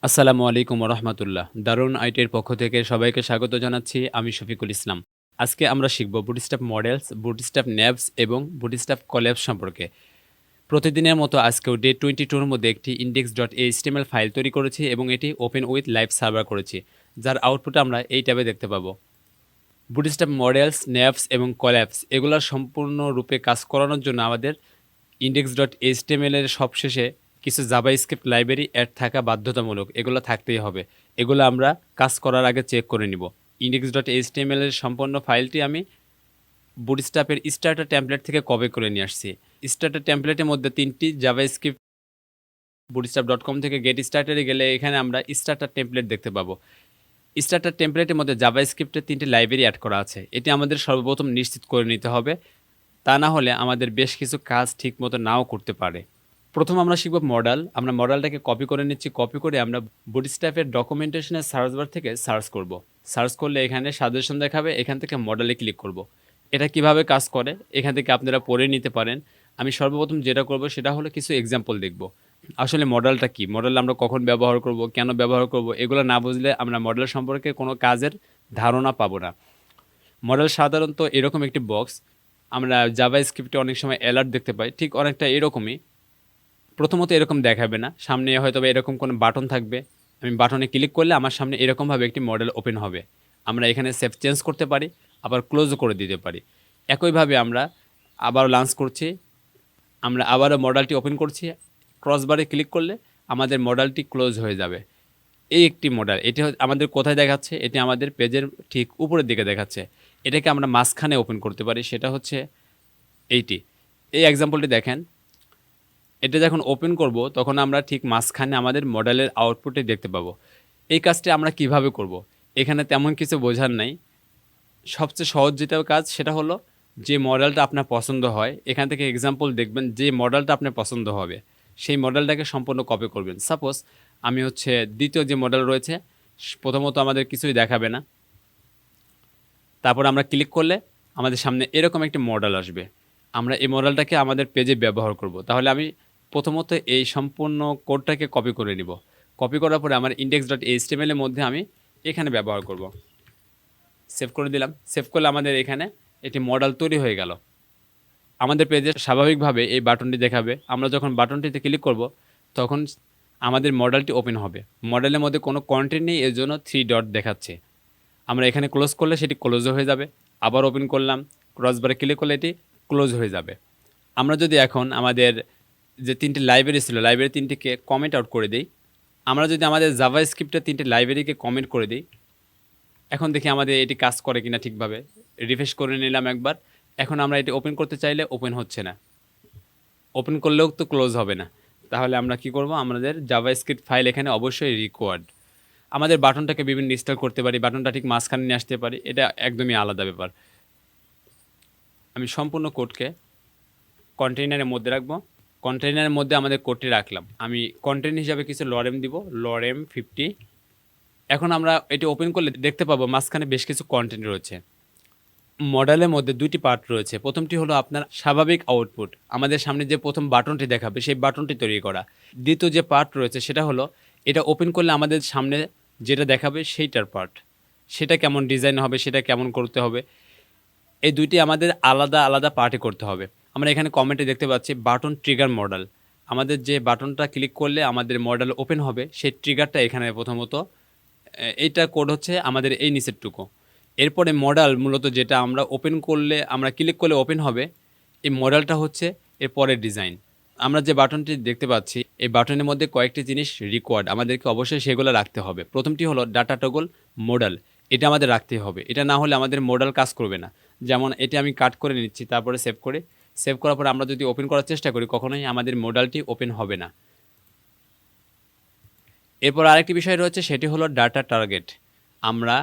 আসসালামু আলাইকুম রহমতুল্লাহ। দারুন আইটির পক্ষ থেকে সবাইকে স্বাগত জানাচ্ছি। আমি শফিকুল ইসলাম। আজকে আমরা শিখব বুটস্ট্র্যাপ মডেলস, বুটস্ট্র্যাপ ন্যাবস এবং বুটস্ট্র্যাপ কলাবস সম্পর্কে। প্রতিদিনের মতো আজকেও ডে 22 এর মধ্যে একটি index.html ফাইল তৈরি করেছি এবং এটি ওপেন উইথ লাইভ সার্ভার করেছি, যার আউটপুট আমরা এই ট্যাবে দেখতে পাবো। বুটস্ট্র্যাপ মডেলস, ন্যাবস এবং কলাবস এগুলোর সম্পূর্ণরূপে কাজ করানোর জন্য আমাদের index.html এর সবশেষে কিছু জাভাস্ক্রিপ্ট লাইব্রেরি অ্যাড থাকা বাধ্যতামূলক। এগুলো থাকতেই হবে। এগুলো আমরা কাজ করার আগে চেক করে নিব। index.html এর সম্পূর্ণ ফাইলটি আমি বুটস্ট্র্যাপের স্টার্টার টেমপ্লেট থেকে কপি করে নিয়ে আসছি। স্টার্টার টেমপ্লেটের মধ্যে ৩টি জাভাস্ক্রিপ্ট bootstrap.com থেকে গেট স্টার্টারে গেলে এখানে আমরা স্টার্টার টেমপ্লেট দেখতে পাবো। স্টার্টার টেমপ্লেটের মধ্যে জাভাস্ক্রিপ্টের ৩টি লাইব্রেরি অ্যাড করা আছে। এটি আমাদের সর্বপ্রথম নিশ্চিত করে নিতে হবে, তা না হলে আমাদের বেশ কিছু কাজ ঠিকমতো নাও করতে পারে। প্রথম আমরা শিখব মডেল। আমরা মডেলটাকে কপি করে নিচ্ছি। কপি করে আমরা বুটস্ট্র্যাপের ডকুমেন্টেশনের সার্চ বার থেকে সার্চ করব। সার্চ করলে এখানে সাজেশন দেখাবে, এখান থেকে মডেলে ক্লিক করব। এটা কিভাবে কাজ করে এখান থেকে আপনারা পড়ে নিতে পারেন। আমি সর্বপ্রথম যেটা করব সেটা হলো কিছু এক্সাম্পল দেখব। আসলে মডেলটা কি, মডেল আমরা কখন ব্যবহার করব, কেন ব্যবহার করব, এগুলো না বুঝলে আমরা মডেল সম্পর্কে কোনো কাজের ধারণা পাবো না। মডেল সাধারণত এরকম একটি বক্স। আমরা জাভাস্ক্রিপ্টে অনেক সময় অ্যালার্ট দেখতে পাই, ঠিক অনেকটা এরকমই। প্রথমত এরকম দেখাবে না, সামনে হয়তো এরকম কোনো বাটন থাকবে। আমি বাটনে ক্লিক করলে আমার সামনে এরকমভাবে একটি মডেল ওপেন হবে। আমরা এখানে সেভ চেঞ্জ করতে পারি, আবার ক্লোজও করে দিতে পারি। একইভাবে আমরা আবার লঞ্চ করছি, আমরা আবারও মডেলটি ওপেন করছি। ক্রসবারে ক্লিক করলে আমাদের মডেলটি ক্লোজ হয়ে যাবে। এই একটি মডেল, এটি আমাদের কোথায় দেখাচ্ছে? এটি আমাদের পেজের ঠিক উপরের দিকে দেখাচ্ছে। এটাকে আমরা মাঝখানে ওপেন করতে পারি, সেটা হচ্ছে এইটি। এই এক্সাম্পলটি দেখেন, এটা যখন ওপেন করব তখন আমরা ঠিক মাঝখানে আমাদের মডেলের আউটপুটে দেখতে পাবো। এই কাজটি আমরা কিভাবে করব? এখানে তেমন কিছু বোঝার নাই। সবচেয়ে সহজ যেটা কাজ সেটা হলো, যে মডেলটা আপনার পছন্দ হয় এখান থেকে এক্সাম্পল দেখবেন, যে মডেলটা আপনার পছন্দ হবে সেই মডেলটাকে সম্পূর্ণ কপি করবেন। সাপোজ আমি হচ্ছে দ্বিতীয় যে মডেল রয়েছে, প্রথমত আমাদের কিছুই দেখাবে না। তারপর আমরা ক্লিক করলে আমাদের সামনে এরকম একটি মডেল আসবে। আমরা এই মডেলটাকে আমাদের পেজে ব্যবহার করব। তাহলে আমি প্রথমত এই সম্পূর্ণ কোডটাকে কপি করে নিব। কপি করার পরে আমার index.html এর মধ্যে আমি এখানে ব্যবহার করব। সেভ করে দিলাম। সেভ করলে আমাদের এখানে একটি মডেল তৈরি হয়ে গেল। আমাদের পেজে স্বাভাবিকভাবে এই বাটনটি দেখাবে। আমরা যখন বাটনটিতে ক্লিক করব তখন আমাদের মডেলটি ওপেন হবে। মডেলের মধ্যে কোনো কন্টেন্ট নেই, এর জন্য 3 ডট দেখাচ্ছে। আমরা এখানে ক্লোজ করলে সেটি ক্লোজও হয়ে যাবে। আবার ওপেন করলাম, ক্রসবারে ক্লিক করলে এটি ক্লোজ হয়ে যাবে। আমরা যদি এখন আমাদের যে 3টি লাইব্রেরি ছিল, লাইব্রেরি 3টিকে কমেন্ট আউট করে দিই। আমরা যদি আমাদের জাভাস্ক্রিপ্টের 3টি লাইব্রেরিকে কমেন্ট করে দিই, এখন দেখি আমাদের এটি কাজ করে কিনা ঠিকভাবে। রিফ্রেশ করে নিলাম একবার। এখন আমরা এটি ওপেন করতে চাইলে ওপেন হচ্ছে না। ওপেন করলেও তো ক্লোজ হবে না। তাহলে আমরা কি করব? আমাদের জাভাস্ক্রিপ্ট ফাইল এখানে অবশ্যই রিকোয়ার্ড। আমাদের বাটনটাকে বিভিন্ন ইনস্টল করতে পারি, বাটনটা ঠিক মাঝখানে নিয়ে আসতে পারি, এটা একদমই আলাদা ব্যাপার। আমি সম্পূর্ণ কোডকে কন্টেইনারের মধ্যে রাখবো। কন্টেইনারের মধ্যে আমাদের কোডটি রাখলাম। আমি কন্টেন্ট হিসাবে কিছু লরেম দিব, লরেম 50। এখন আমরা এটি ওপেন করলে দেখতে পাবো মাঝখানে বেশ কিছু কন্টেন্ট রয়েছে। মডেলের মধ্যে 2টি পার্ট রয়েছে। প্রথমটি হলো আপনার স্বাভাবিক আউটপুট, আমাদের সামনে যে প্রথম বাটনটি দেখাবে সেই বাটনটি তৈরি করা। দ্বিতীয় যে পার্ট রয়েছে সেটা হলো, এটা ওপেন করলে আমাদের সামনে যেটা দেখাবে সেইটার পার্ট, সেটা কেমন ডিজাইন হবে, সেটা কেমন করতে হবে। এই দুইটি আমাদের আলাদা আলাদা পার্টে করতে হবে। আমরা এখানে কমেন্টে দেখতে পাচ্ছি বাটন ট্রিগার মডেল। আমাদের যে বাটনটা ক্লিক করলে আমাদের মডেল ওপেন হবে সেই ট্রিগারটা এখানে প্রথমত। এইটার কোড হচ্ছে আমাদের এই নিচেরটুকু। এরপরে মডেল মূলত যেটা আমরা ওপেন করলে, আমরা ক্লিক করলে ওপেন হবে, এই মডেলটা হচ্ছে এর পরের ডিজাইন। আমরা যে বাটনটি দেখতে পাচ্ছি এই বাটনের মধ্যে কয়েকটি জিনিস রিকোয়ার্ড, আমাদেরকে অবশ্যই সেগুলো রাখতে হবে। প্রথমটি হলো ডাটা টগল মডেল, এটা আমাদের রাখতেই হবে। এটা না হলে আমাদের মডেল কাজ করবে না। যেমন এটি আমি কাট করে নিচ্ছি, তারপরে সেভ করে, সেভ করার পরে আমরা যদি ওপেন করার চেষ্টা করি কখনোই আমাদের মডেলটি ওপেন হবে না। এরপর আরেকটি বিষয় রয়েছে, সেটি হলো ডাটা টার্গেট। আমরা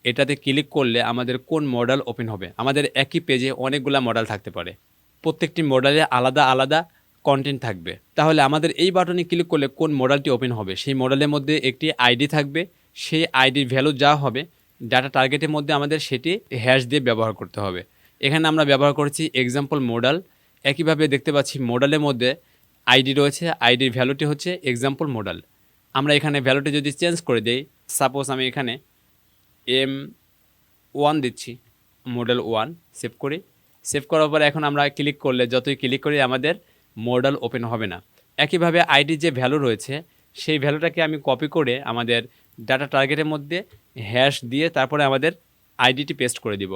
এটাতে ক্লিক করলে আমাদের কোন মডেল ওপেন হবে। আমাদের একই পেজে অনেকগুলা মডেল থাকতে পারে, প্রত্যেকটি মডেলে আলাদা আলাদা কন্টেন্ট থাকবে। তাহলে আমাদের এই বাটনে ক্লিক করলে কোন মডেলটি ওপেন হবে সেই মডেলের মধ্যে একটি আইডি থাকবে। সেই আইডির ভ্যালু যা হবে ডাটা টার্গেটের মধ্যে আমাদের সেটি হ্যাশ দিয়ে ব্যবহার করতে হবে। এখানে আমরা ব্যবহার করেছি এক্সাম্পল মডেল। একইভাবে দেখতে পাচ্ছি মডেলের মধ্যে আইডি রয়েছে, আইডির ভ্যালুটি হচ্ছে এক্সাম্পল মডেল। আমরা এখানে ভ্যালুটি যদি চেঞ্জ করে দেই, সাপোজ আমি এখানে M1 দিচ্ছি, মডেল 1 সেভ করি। সেভ করার পর এখন আমরা ক্লিক করলে, যতই ক্লিক করি আমাদের মডেল ওপেন হবে না। একইভাবে আইডির যে ভ্যালু রয়েছে সেই ভ্যালুটাকে আমি কপি করে আমাদের ডাটা টার্গেটের মধ্যে হ্যাশ দিয়ে তারপরে আমাদের আইডিটি পেস্ট করে দিব।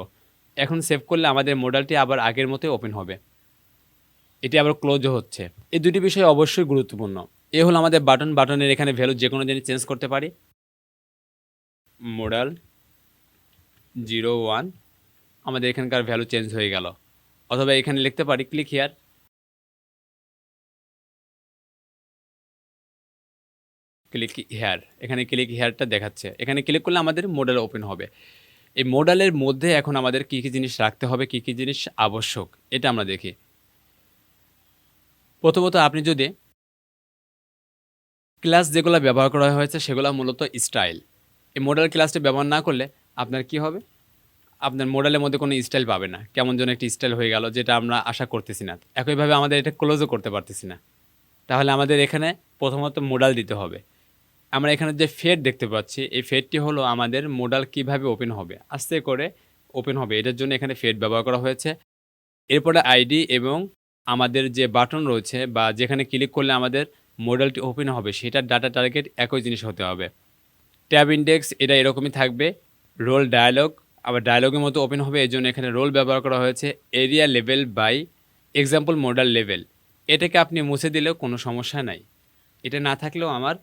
এখন সেভ করলে আমাদের মডেলটি আবার আগের মতোই ওপেন হবে, এটি আবার ক্লোজও হচ্ছে। এই দুটি বিষয় অবশ্যই গুরুত্বপূর্ণ। এ হলো আমাদের বাটনের এখানে ভ্যালু যে কোনো জিনিস চেঞ্জ করতে পারি। মডেল 01 আমাদের এখানকার ভ্যালু চেঞ্জ হয়ে গেল। অথবা এখানে লিখতে পারি ক্লিক হিয়ার, ক্লিক হেয়ার, এখানে ক্লিক হেয়ারটা দেখাচ্ছে। এখানে ক্লিক করলে আমাদের মডেল ওপেন হবে। এই মডেলের মধ্যে এখন আমাদের কী কী জিনিস রাখতে হবে, কী কী জিনিস আবশ্যক, এটা আমরা দেখি। প্রথমত আপনি যদি ক্লাস যেগুলো ব্যবহার করা হয়েছে সেগুলো মূলত স্টাইল। এই মডেল ক্লাসটি ব্যবহার না করলে আপনার কি হবে, আপনার মডেলের মধ্যে কোনো স্টাইল পাবে না, কেমন যেন একটি স্টাইল হয়ে গেল, যেটা আমরা আশা করতেছি না। একইভাবে আমাদের এটা ক্লোজও করতে পারতেছি না। তাহলে আমাদের এখানে প্রথমত মডেল দিতে হবে। আমরা এখানে যে ফেড দেখতে পাচ্ছি, এই ফেডটি হলো আমাদের মডেল কিভাবে ওপেন হবে, আস্তে করে ওপেন হবে, এটার জন্য এখানে ফেড ব্যবহার করা হয়েছে। এরপরে আইডি এবং আমাদের যে বাটন রয়েছে বা যেখানে ক্লিক করলে আমাদের মডেলটি ওপেন হবে সেটার ডাটা টার্গেট একই জিনিস হতে হবে। ট্যাব ইন্ডেক্স এটা এরকমই থাকবে। রোল ডায়ালগ আবার ডায়ালগের মতো ওপেন হবে, এই জন্য এখানে রোল ব্যবহার করা হয়েছে। Area level by example model level, এটাকে আপনি মুছে দিলেও কোনো সমস্যা নাই, এটা না থাকলেও আমার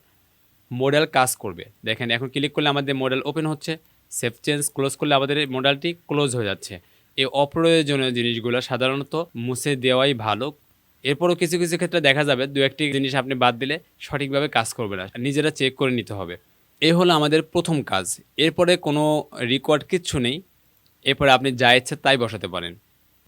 মডেল কাজ করবে। দেখেন এখন ক্লিক করলে আমাদের মডেল ওপেন হচ্ছে, সেভ চেঞ্জ ক্লোজ করলে আমাদের মডেলটি ক্লোজ হয়ে যাচ্ছে। এই অপ্রয়োজনীয় জিনিসগুলো সাধারণত মুছে দেওয়াই ভালো। এরপরও কিছু কিছু ক্ষেত্রে দেখা যাবে দু একটি জিনিস আপনি বাদ দিলে সঠিকভাবে কাজ করবে না, নিজেরা চেক করে নিতে হবে। এই হলো আমাদের প্রথম কাজ। এরপরে কোনো রেকর্ড কিচ্ছু নেই, এরপরে আপনি যা ইচ্ছে তাই বসাতে পারেন।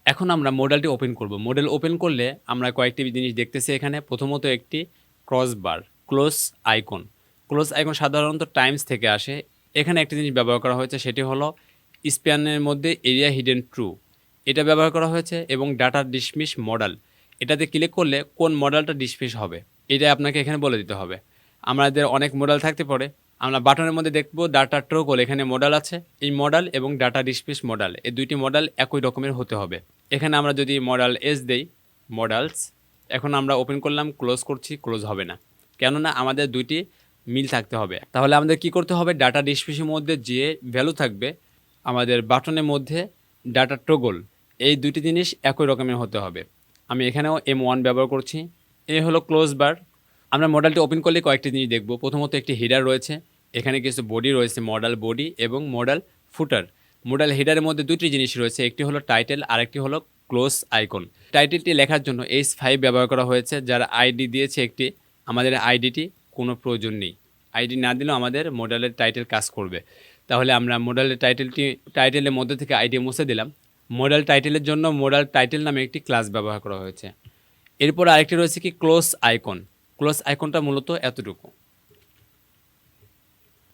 এখন আমরা মডেলটি ওপেন করব। মডেল ওপেন করলে আমরা কয়েকটি জিনিস দেখতেছি এখানে। প্রথমত একটি crossbar, close icon. Close icon সাধারণত টাইমস থেকে আসে। এখানে একটি জিনিস ব্যবহার করা হয়েছে, সেটি হলো স্প্যানের মধ্যে এরিয়া হিডেন ট্রু, এটা ব্যবহার করা হয়েছে। এবং ডাটা ডিসমিস মডেল, এটাতে ক্লিক করলে কোন মডেলটা ডিসমিস হবে এটা আপনাকে এখানে বলে দিতে হবে। আমাদের অনেক মডেল থাকতে পারে, আমরা বাটনের মধ্যে দেখব ডাটা ট্রোগল, এখানে মডেল আছে। এই মডেল এবং ডাটা ডিসমিস মডেল, এই দুইটি মডেল একই রকমের হতে হবে। এখানে আমরা যদি মডেল এস দেই, মডেলস, এখন আমরা ওপেন করলাম, ক্লোজ করছি, ক্লোজ হবে না, কেননা আমাদের দুইটি মিল থাকতে হবে। তাহলে আমাদের কি করতে হবে, ডাটা ডিসমিসের মধ্যে যে ভ্যালু থাকবে আমাদের বাটনের মধ্যে ডাটা ট্রোগল, এই দুইটি জিনিস একই রকমের হতে হবে। আমি এখানেও M1 ব্যবহার করছি। এ হলো ক্লোজ বার। আমরা মডেলটি ওপেন করলে কয়েকটি জিনিস দেখব। প্রথমত একটি হেডার রয়েছে, এখানে কিছু বডি রয়েছে, মডেল বডি এবং মডেল ফুটার। মডেল হেডারের মধ্যে দুটি জিনিস রয়েছে, একটি হলো টাইটেল আর একটি হলো ক্লোজ আইকন। টাইটেলটি লেখার জন্য H5 ব্যবহার করা হয়েছে, যারা আইডি দিয়েছে একটি, আমাদের আইডিটি কোনো প্রয়োজন নেই। আইডি না দিলেও আমাদের মডেলের টাইটেল কাজ করবে। তাহলে আমরা মডেলের টাইটেলের মধ্যে থেকে আইডি মুছে দিলাম। মডেল টাইটেলের জন্য মডেল টাইটেল নামে একটি ক্লাস ব্যবহার করা হয়েছে। এরপর আরেকটি রয়েছে কি ক্লোজ আইকন। ক্লোজ আইকনটা মূলত এতটুকু।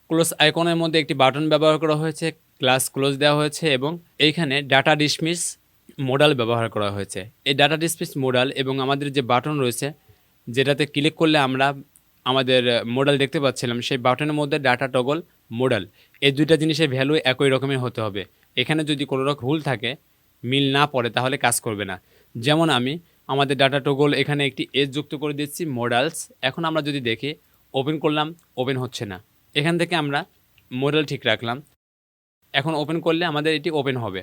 ক্লোজ আইকনের মধ্যে একটি বাটন ব্যবহার করা হয়েছে, ক্লাস ক্লোজ দেওয়া হয়েছে এবং এইখানে ডাটা ডিসমিস মডেল ব্যবহার করা হয়েছে। এই ডাটা ডিসমিস মডেল এবং আমাদের যে বাটন রয়েছে, যেটাতে ক্লিক করলে আমরা আমাদের মডেল দেখতে পাচ্ছিলাম, সেই বাটনের মধ্যে ডাটা টগল মডেল, এই দুইটা জিনিসের ভ্যালু একই রকমের হতে হবে। এখানে যদি কোনো রকম ভুল থাকে, মিল না পড়ে, তাহলে কাজ করবে না। যেমন আমি আমাদের ডাটা টগল এখানে একটি এজ যুক্ত করে দিচ্ছি, মডেলস। এখন আমরা যদি দেখি, ওপেন করলাম, ওপেন হচ্ছে না। এখান থেকে আমরা মডেল ঠিক রাখলাম, এখন ওপেন করলে আমাদের এটি ওপেন হবে।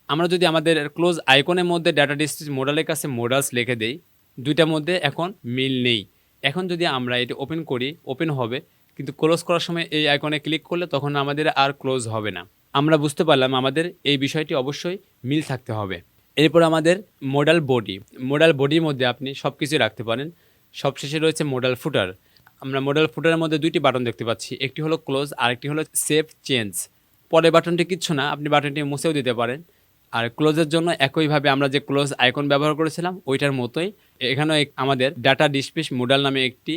আমরা যদি আমাদের ক্লোজ আইকনের মধ্যে ডাটা ডিসমিস মডেলের কাছে মডেলস লিখে দেই, দুইটার মধ্যে এখন মিল নেই। এখন যদি আমরা এটি ওপেন করি, ওপেন হবে, কিন্তু ক্লোজ করার সময় এই আইকনে ক্লিক করলে তখন আমাদের আর ক্লোজ হবে না। আমরা বুঝতে পারলাম আমাদের এই বিষয়টি অবশ্যই মিল থাকতে হবে। এরপর আমাদের মডেল বডি। মডেল বডির মধ্যে আপনি সব কিছু রাখতে পারেন। সবশেষে রয়েছে মডেল ফুটার। আমরা মডেল ফুটারের মধ্যে দুইটি বাটন দেখতে পাচ্ছি, একটি হলো ক্লোজ আর একটি হলো সেভ চেঞ্জ। পরের বাটনটি কিচ্ছু না, আপনি বাটনটি মুছেও দিতে পারেন। আর ক্লোজের জন্য একইভাবে আমরা যে ক্লোজ আইকন ব্যবহার করেছিলাম ওইটার মতোই এখানেও আমাদের ডাটা ডিসমিস মডেল নামে একটি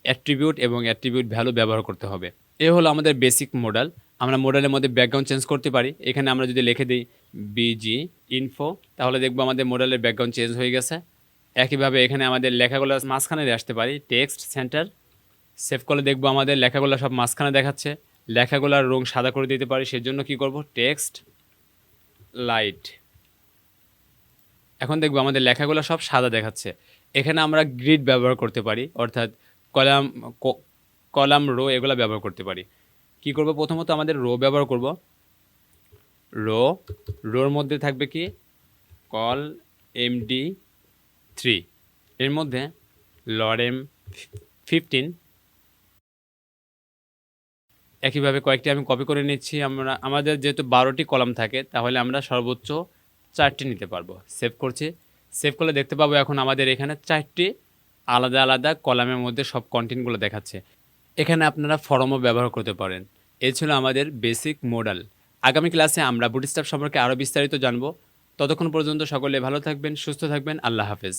অ্যাট্রিবিউট এবং অ্যাট্রিবিউট ভ্যালু ব্যবহার করতে হবে। এ হলো আমাদের বেসিক মডেল। আমরা মডেলের মধ্যে ব্যাকগ্রাউন্ড চেঞ্জ করতে পারি। এখানে আমরা যদি লিখে দিই বিজি ইনফো, তাহলে দেখবো আমাদের মডেলের ব্যাকগ্রাউন্ড চেঞ্জ হয়ে গেছে। একইভাবে এখানে আমাদের লেখাগুলো মাঝখানে আসতে পারি, টেক্সট সেন্টার, সেভ করলে দেখবো আমাদের লেখাগুলো সব মাঝখানে দেখাচ্ছে। লেখাগুলোর রং সাদা করে দিতে পারি, সেজন্য কি করব, টেক্সট লাইট। এখন দেখবো আমাদের লেখাগুলো সব সাদা দেখাচ্ছে। এখানে আমরা গ্রিড ব্যবহার করতে পারি, অর্থাৎ কলাম কলাম রো এগুলো ব্যবহার করতে পারি। কি করব, প্রথমত আমাদের রো ব্যবহার করব। রোর মধ্যে থাকবে কি, কল MD3, এর মধ্যে লরেম 15। একইভাবে কয়েকটি আমি কপি করে নিচ্ছি। আমাদের যেহেতু 12টি কলাম থাকে, তাহলে আমরা সর্বোচ্চ 4টি নিতে পারবো। সেভ করছি। সেভ করলে দেখতে পাবো এখন আমাদের এখানে 4টি আলাদা আলাদা কলামের মধ্যে সব কন্টেন্টগুলো দেখাচ্ছে। এখানে আপনারা ফরমও ব্যবহার করতে পারেন। এই ছিল আমাদের বেসিক মডেল। আগামী ক্লাসে আমরা বুটস্ট্র্যাপ সম্পর্কে আরও বিস্তারিত জানবো। ততক্ষণ পর্যন্ত সকলে ভালো থাকবেন, সুস্থ থাকবেন। আল্লাহ হাফেজ।